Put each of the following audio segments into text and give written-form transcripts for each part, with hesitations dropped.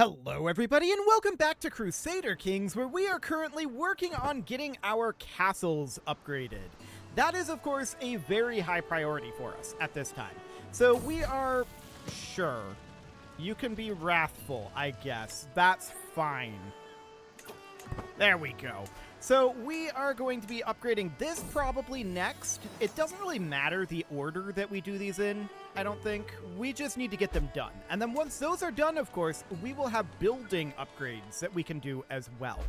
Hello everybody and welcome back to Crusader Kings, where we are currently working on getting our castles upgraded. That is of course a very high priority for us at this time. So we are sure. You can be wrathful, I guess. That's fine. There we go. So we are going to be upgrading this probably next. It doesn't really matter the order that we do these in, I don't think. We just need to get them done. And then once those are done, of course, we will have building upgrades that we can do as well.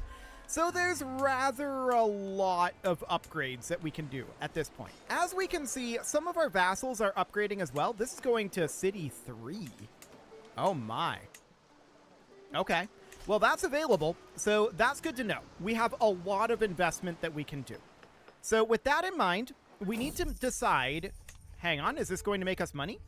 So there's rather a lot of upgrades that we can do at this point. As we can see, some of our vassals are upgrading as well. This is going to City 3. Oh my. Okay. Well, that's available, so that's good to know. We have a lot of investment that we can do. So with that in mind, we need to decide... Hang on, is this going to make us money?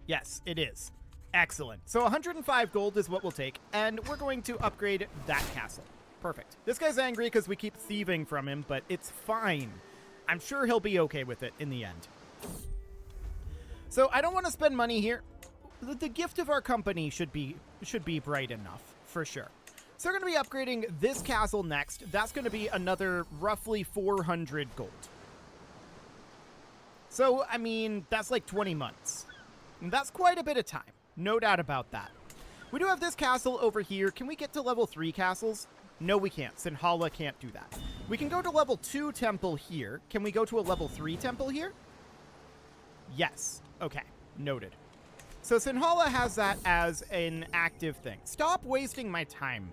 Yes, it is. Excellent. So 105 gold is what we'll take, and we're going to upgrade that castle. Perfect. This guy's angry because we keep thieving from him, but it's fine. I'm sure he'll be okay with it in the end. So I don't want to spend money here. The gift of our company should be bright enough, for sure. So we're going to be upgrading this castle next. That's going to be another roughly 400 gold. So, I mean, that's like 20 months. And that's quite a bit of time. No doubt about that. We do have this castle over here. Can we get to level 3 castles? No, we can't. Sinhala can't do that. We can go to level 2 temple here. Can we go to a level 3 temple here? Yes. Okay. Noted. So Sinhala has that as an active thing. Stop wasting my time.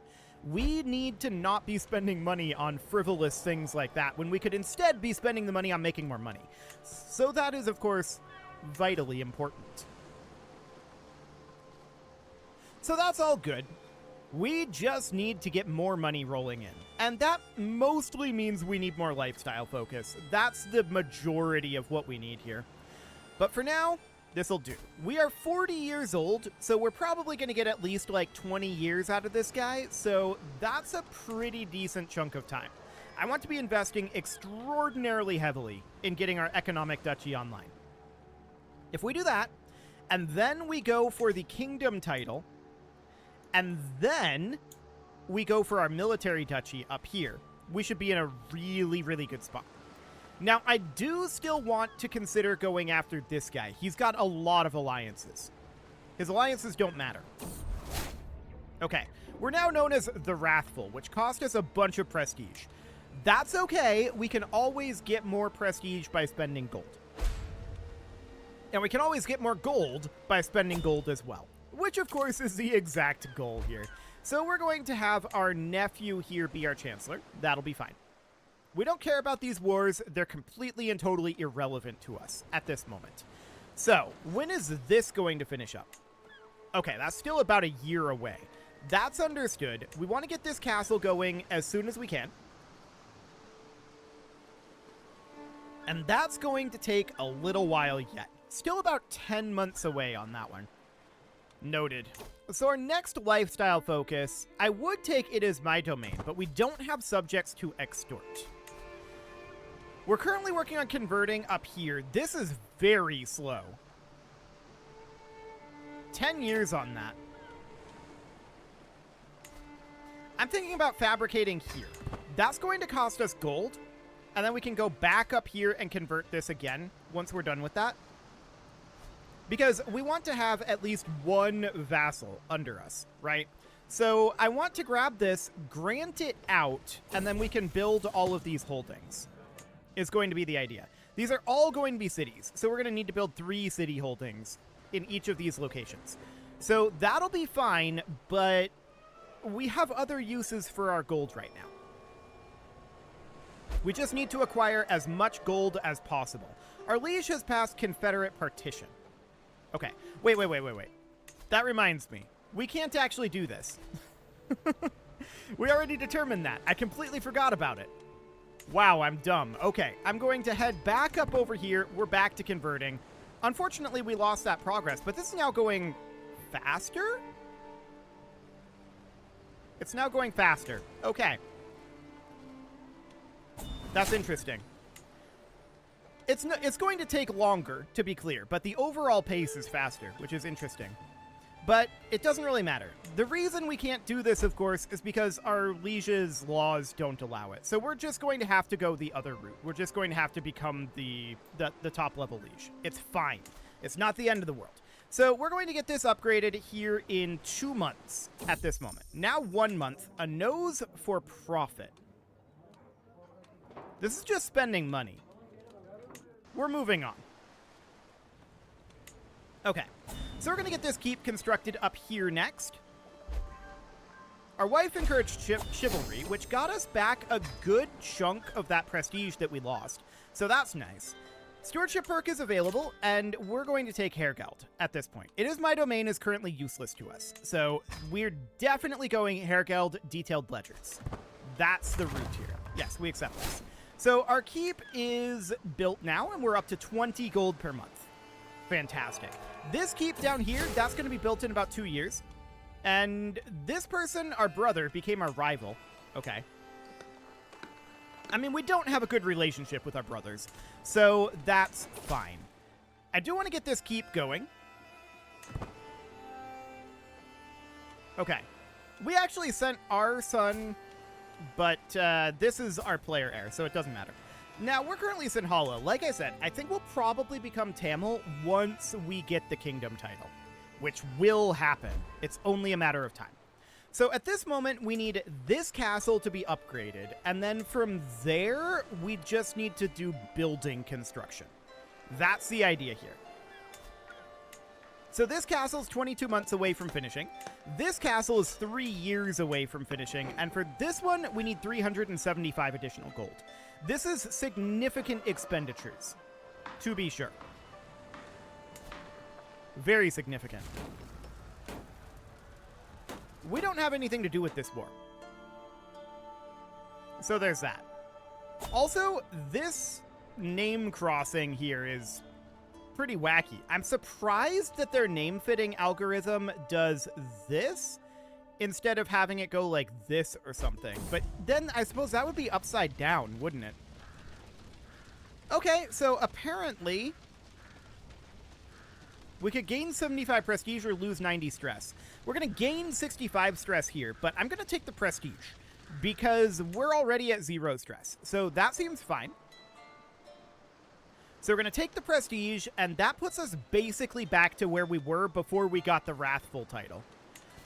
We need to not be spending money on frivolous things like that when we could instead be spending the money on making more money. So that is, of course, vitally important. So that's all good. We just need to get more money rolling in. And that mostly means we need more lifestyle focus. That's the majority of what we need here. But for now... this'll do. We are 40 years old, so we're probably going to get at least like 20 years out of this guy, so that's a pretty decent chunk of time. I want to be investing extraordinarily heavily in getting our economic duchy online. If we do that, and then we go for the kingdom title, and then we go for our military duchy up here, we should be in a really, really good spot. Now, I do still want to consider going after this guy. He's got a lot of alliances. His alliances don't matter. Okay, we're now known as the Wrathful, which cost us a bunch of prestige. That's okay. We can always get more prestige by spending gold. And we can always get more gold by spending gold as well, which of course is the exact goal here. So we're going to have our nephew here be our chancellor. That'll be fine. We don't care about these wars. They're completely and totally irrelevant to us at this moment. So, when is this going to finish up? Okay, that's still about a year away. That's understood. We want to get this castle going as soon as we can. And that's going to take a little while yet. Still about 10 months away on that one. Noted. So our next lifestyle focus, I would take it as my domain, but we don't have subjects to extort. We're currently working on converting up here. This is very slow. 10 years on that. I'm thinking about fabricating here. That's going to cost us gold, and then we can go back up here and convert this again once we're done with that. Because we want to have at least one vassal under us, right? So I want to grab this, grant it out, and then we can build all of these holdings. Is going to be the idea. These are all going to be cities, so we're going to need to build 3 city holdings in each of these locations. So that'll be fine, but we have other uses for our gold right now. We just need to acquire as much gold as possible. Our liege has passed Confederate partition. Okay, wait. That reminds me. We can't actually do this. We already determined that. I completely forgot about it. Wow, I'm dumb. Okay, I'm going to head back up over here. We're back to converting. Unfortunately, we lost that progress, but this is now going faster? It's now going faster. Okay. That's interesting. It's going to take longer, to be clear, but the overall pace is faster, which is interesting. But it doesn't really matter. The reason we can't do this, of course, is because our liege's laws don't allow it. So we're just going to have to go the other route. We're just going to have to become the top level liege. It's fine. It's not the end of the world. So we're going to get this upgraded here in 2 months at this moment. Now 1 month, a nose for profit. This is just spending money. We're moving on. Okay, so we're going to get this keep constructed up here next. Our wife encouraged chivalry, which got us back a good chunk of that prestige that we lost. So that's nice. Stewardship perk is available, and we're going to take Hergeld at this point. It is my domain is currently useless to us, so we're definitely going Hergeld detailed ledgers. That's the route here. Yes, we accept this. So our keep is built now, and we're up to 20 gold per month. Fantastic. This keep down here, that's going to be built in about 2 years. And this person, our brother, became our rival. Okay. I mean, we don't have a good relationship with our brothers, so that's fine. I do want to get this keep going. Okay. We actually sent our son, but this is our player heir, so it doesn't matter. Now, we're currently Sinhala. Like I said, I think we'll probably become Tamil once we get the kingdom title, which will happen. It's only a matter of time. So at this moment, we need this castle to be upgraded, and then from there, we just need to do building construction. That's the idea here. So this castle's 22 months away from finishing. This castle is 3 years away from finishing, and for this one, we need 375 additional gold. This is significant expenditures, to be sure. Very significant. We don't have anything to do with this war. So there's that. Also, this name crossing here is pretty wacky. I'm surprised that their name-fitting algorithm does this instead of having it go like this or something. But then I suppose that would be upside down, wouldn't it? Okay, so apparently we could gain 75 prestige or lose 90 stress. We're going to gain 65 stress here, but I'm going to take the prestige because we're already at 0 stress. So that seems fine. So we're going to take the prestige, and that puts us basically back to where we were before we got the Wrathful title.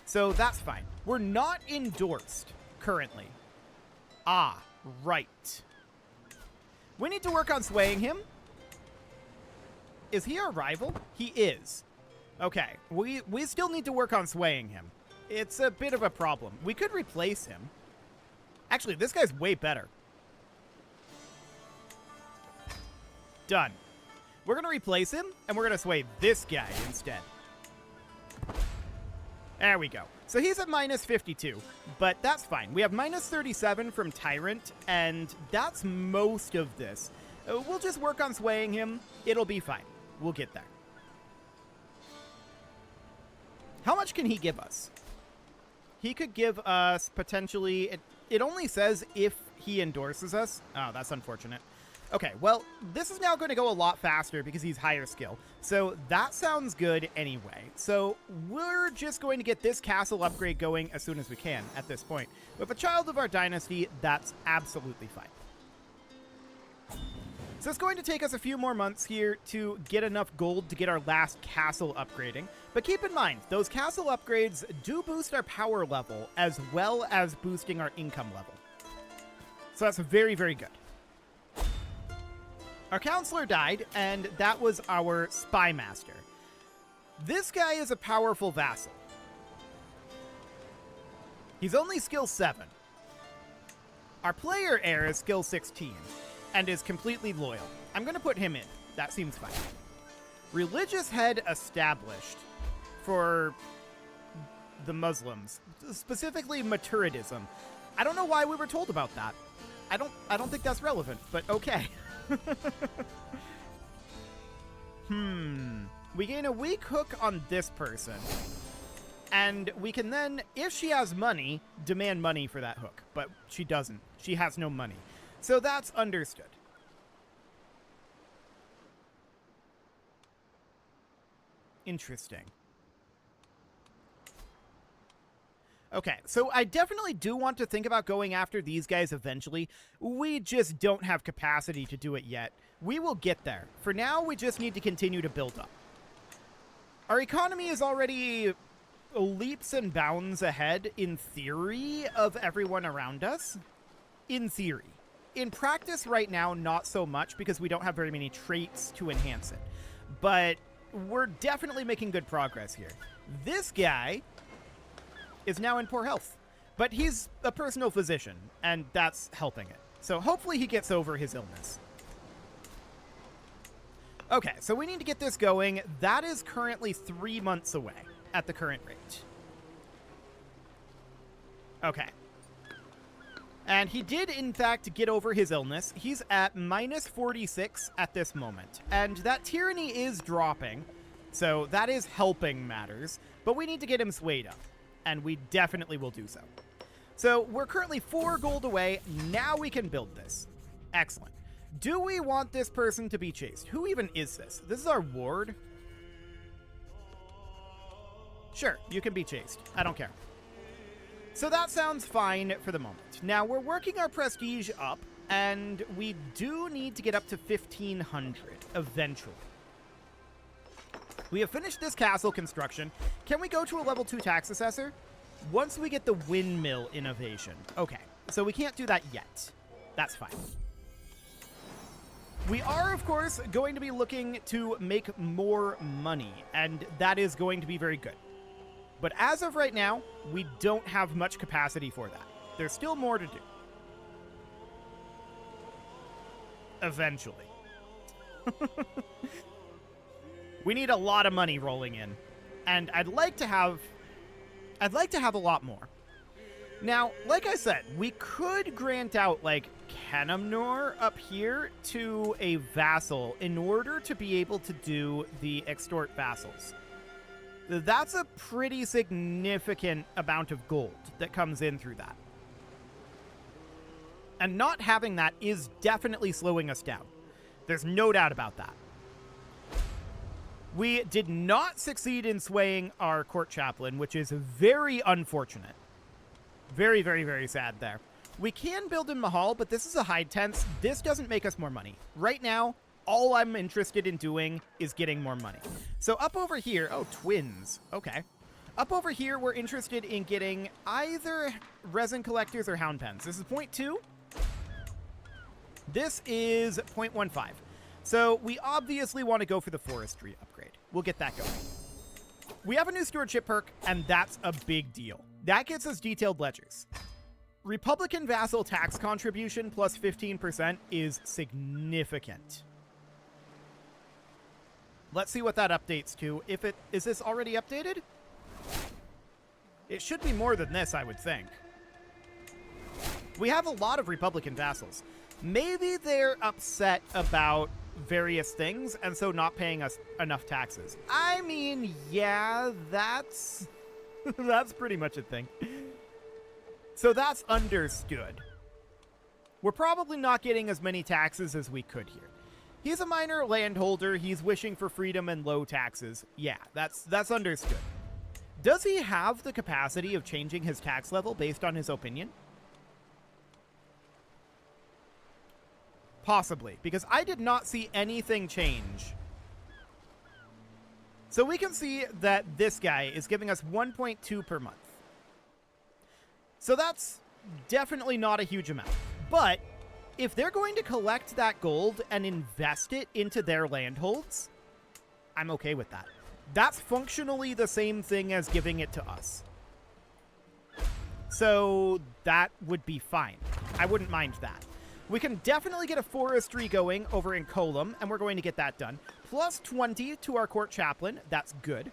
So that's fine. We're not endorsed currently. Ah, right. We need to work on swaying him. Is he our rival? He is. Okay, we still need to work on swaying him. It's a bit of a problem. We could replace him. Actually, this guy's way better. Done. We're going to replace him, and we're going to sway this guy instead. There we go. So he's at minus 52, but that's fine. We have minus 37 from Tyrant, and that's most of this. We'll just work on swaying him. It'll be fine. We'll get there. How much can he give us? He could give us potentially... It only says if he endorses us. Oh, that's unfortunate. Okay, well, this is now going to go a lot faster because he's higher skill. So that sounds good anyway. So we're just going to get this castle upgrade going as soon as we can at this point. With a child of our dynasty, that's absolutely fine. So it's going to take us a few more months here to get enough gold to get our last castle upgrading. But keep in mind, those castle upgrades do boost our power level as well as boosting our income level. So that's very, very good. Our counselor died, and that was our spy master. This guy is a powerful vassal. He's only skill 7. Our player heir is skill 16 and is completely loyal. I'm going to put him in. That seems fine. Religious head established for the Muslims, specifically Maturidism. I don't know why we were told about that. I don't think that's relevant, but okay. We gain a weak hook on this person. And we can then, if she has money, demand money for that hook. But she doesn't. She has no money. So that's understood. Interesting. Okay, so I definitely do want to think about going after these guys eventually. We just don't have capacity to do it yet. We will get there. For now, we just need to continue to build up. Our economy is already leaps and bounds ahead, in theory, of everyone around us. In theory. In practice right now, not so much, because we don't have very many traits to enhance it. But we're definitely making good progress here. This guy is now in poor health, but he's a personal physician, and that's helping it. So hopefully he gets over his illness. Okay, so we need to get this going. That is currently 3 months away at the current rate. Okay. And he did, in fact, get over his illness. He's at minus 46 at this moment. And that tyranny is dropping, so that is helping matters. But we need to get him swayed up, and we definitely will do so. So we're currently 4 gold away. Now we can build this. Excellent. Do we want this person to be chased? Who even is this? This is our ward? Sure, you can be chased. I don't care. So that sounds fine for the moment. Now, we're working our prestige up, and we do need to get up to 1,500 eventually. We have finished this castle construction. Can we go to a level 2 tax assessor? Once we get the windmill innovation. Okay, so we can't do that yet. That's fine. We are, of course, going to be looking to make more money, and that is going to be very good. But as of right now, we don't have much capacity for that. There's still more to do. Eventually. We need a lot of money rolling in, and I'd like to have a lot more. Now, like I said, we could grant out, like, Kenamnor up here to a vassal in order to be able to do the extort vassals. That's a pretty significant amount of gold that comes in through that. And not having that is definitely slowing us down. There's no doubt about that. We did not succeed in swaying our court chaplain, which is very unfortunate. Very, very, very sad there. We can build in Mahal, but this is a high tense. This doesn't make us more money. Right now, all I'm interested in doing is getting more money. So up over here, oh, twins. Okay. Up over here, we're interested in getting either resin collectors or hound pens. This is 0.2. This is 0.15. So we obviously want to go for the forestry upgrade. We'll get that going. We have a new stewardship perk, and that's a big deal. That gets us detailed ledgers. Republican vassal tax contribution plus 15% is significant. Let's see what that updates to. Is this already updated? It should be more than this, I would think. We have a lot of Republican vassals. Maybe they're upset about various things, and so not paying us enough taxes. I mean, yeah, that's that's pretty much a thing. So that's understood. We're probably not getting as many taxes as we could here. He's a minor landholder. He's wishing for freedom and low taxes. Yeah, that's understood. Does he have the capacity of changing his tax level based on his opinion? Possibly, because I did not see anything change. So we can see that this guy is giving us 1.2 per month. So that's definitely not a huge amount. But if they're going to collect that gold and invest it into their landholds, I'm okay with that. That's functionally the same thing as giving it to us. So that would be fine. I wouldn't mind that. We can definitely get a forestry going over in Colum, and we're going to get that done. Plus 20 to our court chaplain. That's good.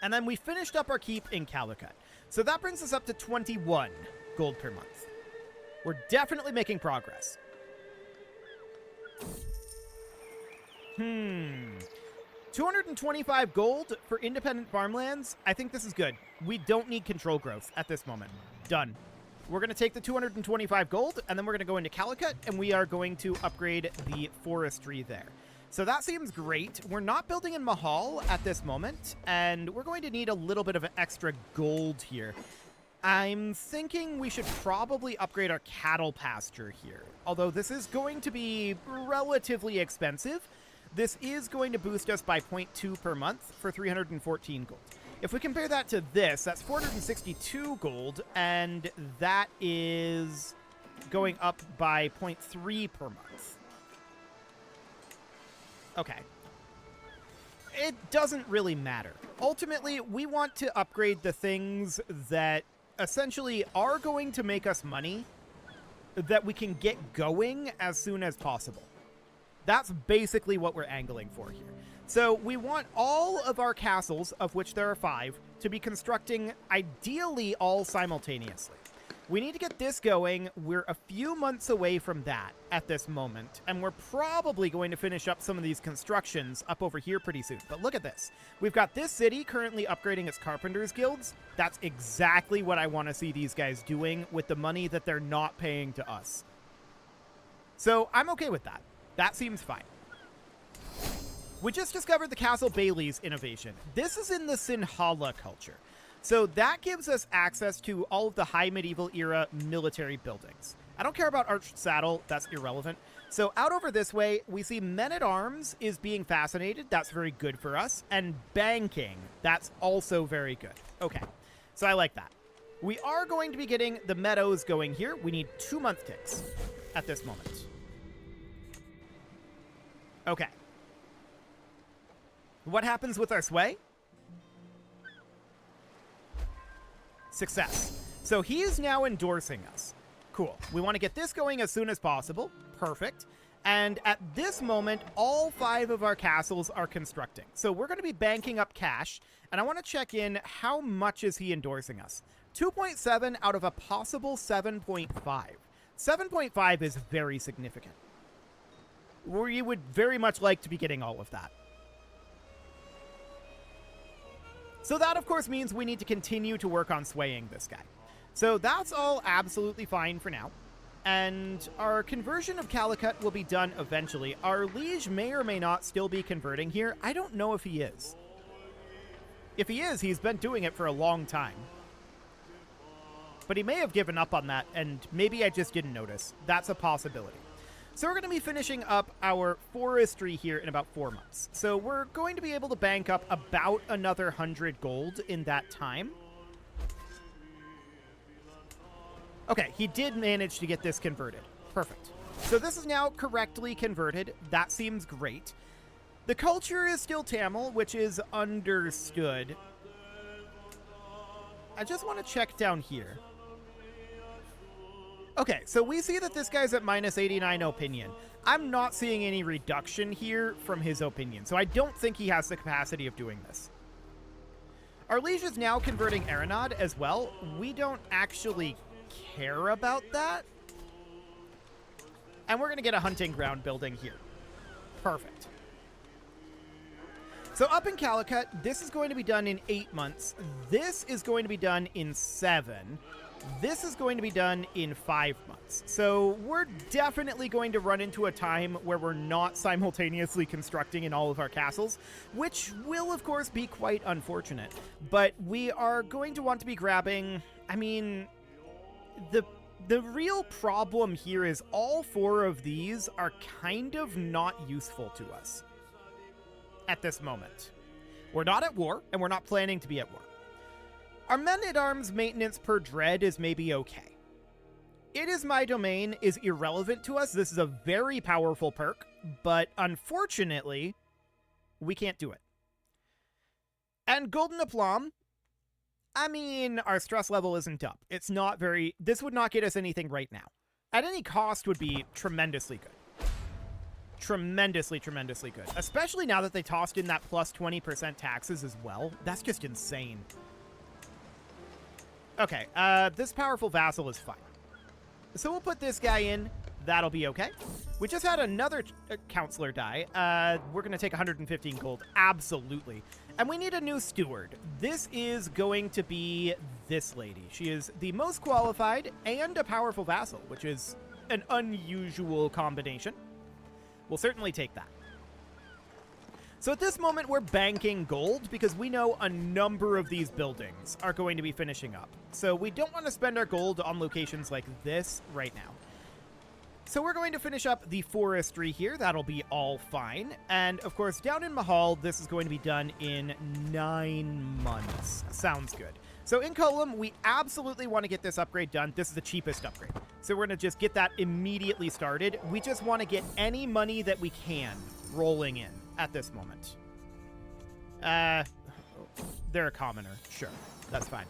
And then we finished up our keep in Calicut. So that brings us up to 21 gold per month. We're definitely making progress. 225 gold for independent farmlands. I think this is good. We don't need control growth at this moment. Done. We're going to take the 225 gold, and then we're going to go into Calicut, and we are going to upgrade the forestry there. So that seems great. We're not building in Mahal at this moment, and we're going to need a little bit of an extra gold here. I'm thinking we should probably upgrade our cattle pasture here. Although this is going to be relatively expensive, this is going to boost us by 0.2 per month for 314 gold. If we compare that to this, that's 462 gold, and that is going up by 0.3 per month. Okay. It doesn't really matter. Ultimately, we want to upgrade the things that essentially are going to make us money that we can get going as soon as possible. That's basically what we're angling for here. So we want all of our castles, of which there are 5, to be constructing ideally all simultaneously. We need to get this going. We're a few months away from that at this moment, and we're probably going to finish up some of these constructions up over here pretty soon. But look at this. We've got this city currently upgrading its carpenters guilds. That's exactly what I want to see these guys doing with the money that they're not paying to us. So I'm okay with that. That seems fine. We just discovered the Castle Bailey's innovation. This is in the Sinhala culture. So that gives us access to all of the high medieval era military buildings. I don't care about Arched Saddle, that's irrelevant. So out over this way, we see Men-at-Arms is being fascinated. That's very good for us. And banking, that's also very good. Okay, so I like that. We are going to be getting the meadows going here. We need 2 month ticks at this moment. Okay. What happens with our sway? Success. So he is now endorsing us. Cool. We want to get this going as soon as possible. Perfect. And at this moment, all 5 of our castles are constructing. So we're going to be banking up cash, and I want to check in how much is he endorsing us. 2.7 out of a possible 7.5. 7.5 is very significant. We would very much like to be getting all of that. So that, of course, means we need to continue to work on swaying this guy. So that's all absolutely fine for now. And our conversion of Calicut will be done eventually. Our liege may or may not still be converting here. I don't know if he is. If he is, he's been doing it for a long time. But he may have given up on that, and maybe I just didn't notice. That's a possibility. So we're going to be finishing up our forestry here in about 4 months. So we're going to be able to bank up about another 100 gold in that time. Okay, he did manage to get this converted. Perfect. So this is now correctly converted. That seems great. The culture is still Tamil, which is understood. I just want to check down here. Okay, so we see that this guy's at minus 89 opinion. I'm not seeing any reduction here from his opinion, so I don't think he has the capacity of doing this. Our liege is now converting Aranad as well. We don't actually care about that. And we're going to get a hunting ground building here. Perfect. So up in Calicut, this is going to be done in 8 months. This is going to be done in 7. This is going to be done in 5 months. So we're definitely going to run into a time where we're not simultaneously constructing in all of our castles, which will, of course, be quite unfortunate. But we are going to want to be grabbing, I mean, the real problem here is all 4 of these are kind of not useful to us at this moment. We're not at war, and we're not planning to be at war. Our men-at-arms maintenance per dread is maybe okay. It is my domain is irrelevant to us. This is a very powerful perk, but unfortunately, we can't do it. And Golden Aplomb, I mean, our stress level isn't up. It's not very... This would not get us anything right now. At any cost would be tremendously good. Tremendously, tremendously good. Especially now that they tossed in that plus 20% taxes as well. That's just insane. Okay, this powerful vassal is fine. So we'll put this guy in. That'll be okay. We just had another counselor die. We're going to take 115 gold. Absolutely. And we need a new steward. This is going to be this lady. She is the most qualified and a powerful vassal, which is an unusual combination. We'll certainly take that. So at this moment, we're banking gold because we know a number of these buildings are going to be finishing up. So we don't want to spend our gold on locations like this right now. So we're going to finish up the forestry here. That'll be all fine. And of course, down in Mahal, this is going to be done in 9 months. Sounds good. So in Colum, we absolutely want to get this upgrade done. This is the cheapest upgrade. So we're going to just get that immediately started. We just want to get any money that we can rolling in at this moment. They're a commoner. Sure, that's fine.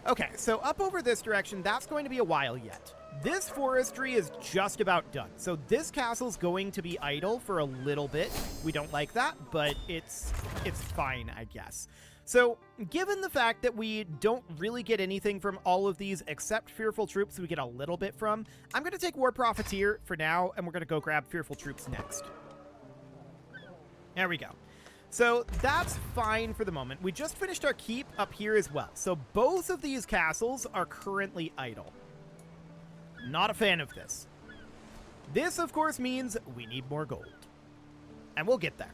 Okay, so up over this direction, that's going to be a while yet. This forestry is just about done. So this castle's going to be idle for a little bit. We don't like that, but it's fine, I guess. So given the fact that we don't really get anything from all of these except Fearful Troops we get a little bit from, I'm going to take War Profiteer for now, and we're going to go grab Fearful Troops next. There we go. So that's fine for the moment. We just finished our keep up here as well. So both of these castles are currently idle. Not a fan of this. This, of course, means we need more gold. And we'll get there.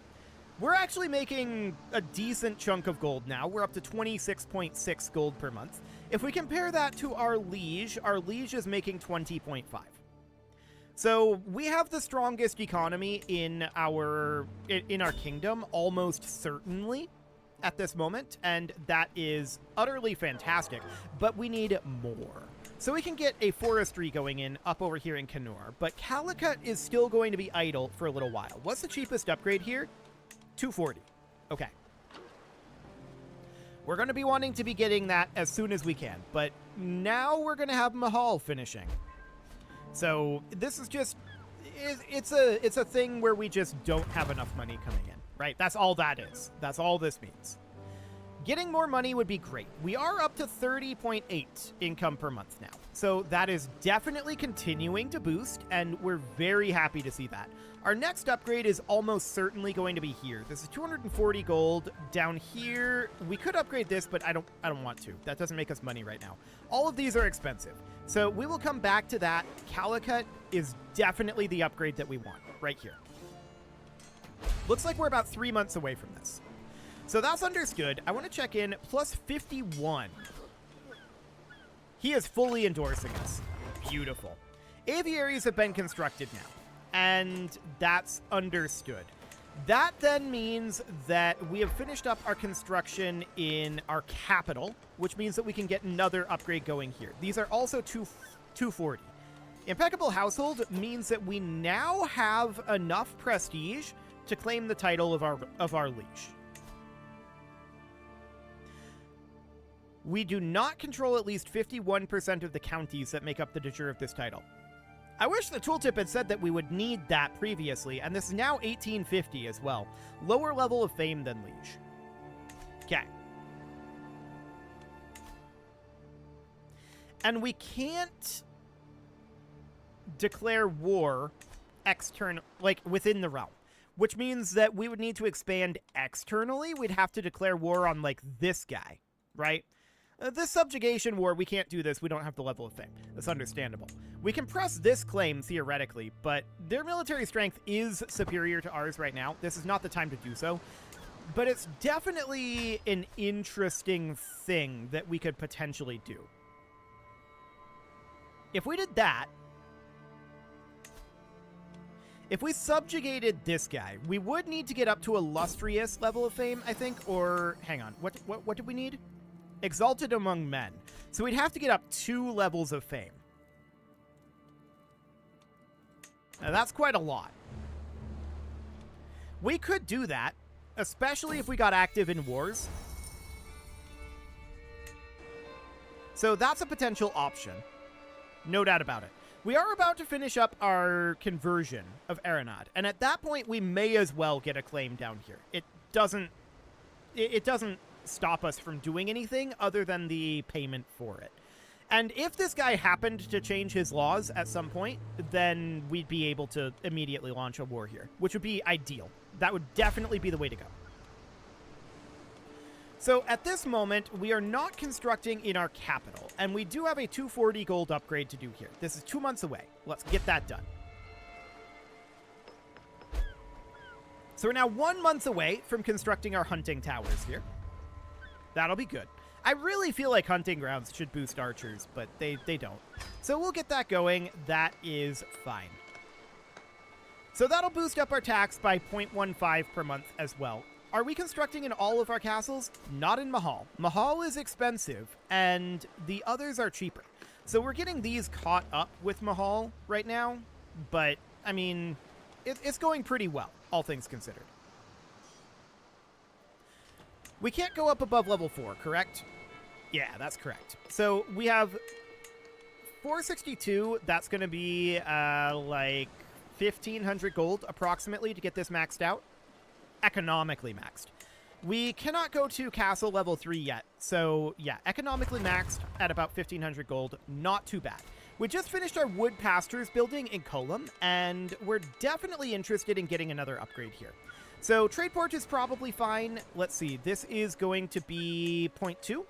We're actually making a decent chunk of gold now. We're up to 26.6 gold per month. If we compare that to our liege is making 20.5. So we have the strongest economy in our kingdom, almost certainly, at this moment, and that is utterly fantastic, but we need more. So we can get a forestry going in up over here in Kanur, but Calicut is still going to be idle for a little while. What's the cheapest upgrade here? 240. Okay. We're going to be wanting to be getting that as soon as we can, but now we're going to have Mahal finishing. So this is just, it's a thing where we just don't have enough money coming in, right? That's all that is. That's all this means. Getting more money would be great. We are up to 30.8 income per month now. So that is definitely continuing to boost, and we're very happy to see that. Our next upgrade is almost certainly going to be here. This is 240 gold. Down here, we could upgrade this, but I don't want to. That doesn't make us money right now. All of these are expensive. So we will come back to that. Calicut is definitely the upgrade that we want right here. Looks like we're about 3 months away from this. So that's understood. I want to check in. Plus 51. He is fully endorsing us. Beautiful. Aviaries have been constructed now, and that's understood. That then means that we have finished up our construction in our capital, which means that we can get another upgrade going here. These are also 240. Impeccable Household means that we now have enough prestige to claim the title of our liege. We do not control at least 51% of the counties that make up the de jure of this title. I wish the tooltip had said that we would need that previously, and this is now 1850 as well. Lower level of fame than liege. Okay. And we can't declare war within the realm, which means that we would need to expand externally. We'd have to declare war on, this guy, right? This subjugation war, we can't do this. We don't have the level of fame. That's understandable. We can press this claim, theoretically, but their military strength is superior to ours right now. This is not the time to do so. But it's definitely an interesting thing that we could potentially do. If we did that, if we subjugated this guy, we would need to get up to illustrious level of fame, I think, or hang on, what did we need? Exalted among men. So we'd have to get up 2 levels of fame. Now that's quite a lot. We could do that, especially if we got active in wars. So that's a potential option. No doubt about it. We are about to finish up our conversion of Aranad, and at that point we may as well get a claim down here. It doesn't stop us from doing anything other than the payment for it. And if this guy happened to change his laws at some point, then we'd be able to immediately launch a war here, which would be ideal. That would definitely be the way to go. So at this moment, we are not constructing in our capital, and we do have a 240 gold upgrade to do here. This is 2 months away. Let's get that done. So we're now 1 month away from constructing our hunting towers here. That'll be good. I really feel like hunting grounds should boost archers, but they don't. So we'll get that going. That is fine. So that'll boost up our tax by 0.15 per month as well. Are we constructing in all of our castles? Not in Mahal. Mahal is expensive, and the others are cheaper. So we're getting these caught up with Mahal right now, but, I mean, it's going pretty well, all things considered. We can't go up above level 4, correct? Yeah, that's correct. So we have 462. That's going to be like 1,500 gold approximately to get this maxed out. Economically maxed. We cannot go to castle level 3 yet. So yeah, economically maxed at about 1,500 gold. Not too bad. We just finished our wood pastures building in Colum, and we're definitely interested in getting another upgrade here. So trade port is probably fine. Let's see. This is going to be 0.2.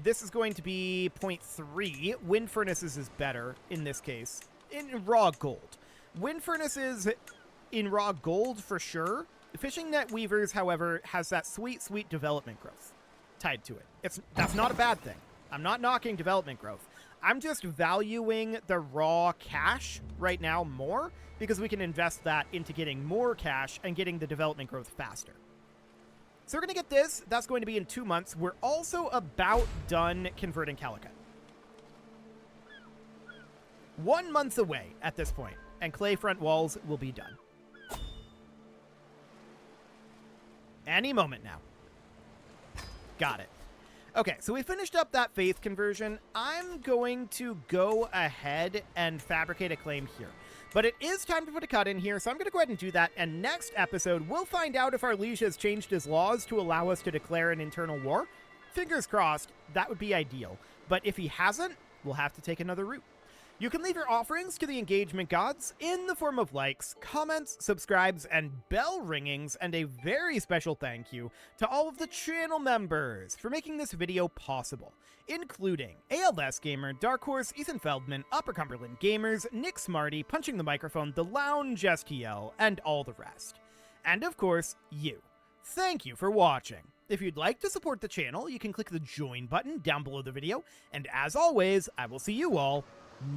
This is going to be 0.3. Wind furnaces is better in this case. In raw gold. Wind furnaces in raw gold for sure. Fishing net weavers, however, has that sweet, sweet development growth tied to it. That's not a bad thing. I'm not knocking development growth. I'm just valuing the raw cash right now more because we can invest that into getting more cash and getting the development growth faster. So we're going to get this. That's going to be in 2 months. We're also about done converting Calicut. 1 month away at this point, and clay front walls will be done. Any moment now. Got it. Okay, so we finished up that faith conversion. I'm going to go ahead and fabricate a claim here. But it is time to put a cut in here, so I'm going to go ahead and do that. And next episode, we'll find out if our liege has changed his laws to allow us to declare an internal war. Fingers crossed, that would be ideal. But if he hasn't, we'll have to take another route. You can leave your offerings to the engagement gods in the form of likes, comments, subscribes, and bell ringings, and a very special thank you to all of the channel members for making this video possible, including ALS Gamer, Dark Horse, Ethan Feldman, Upper Cumberland Gamers, Nick Smarty, Punching the Microphone, The Lounge STL, and all the rest. And of course, you. Thank you for watching. If you'd like to support the channel, you can click the join button down below the video, and as always, I will see you all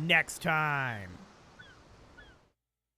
next time.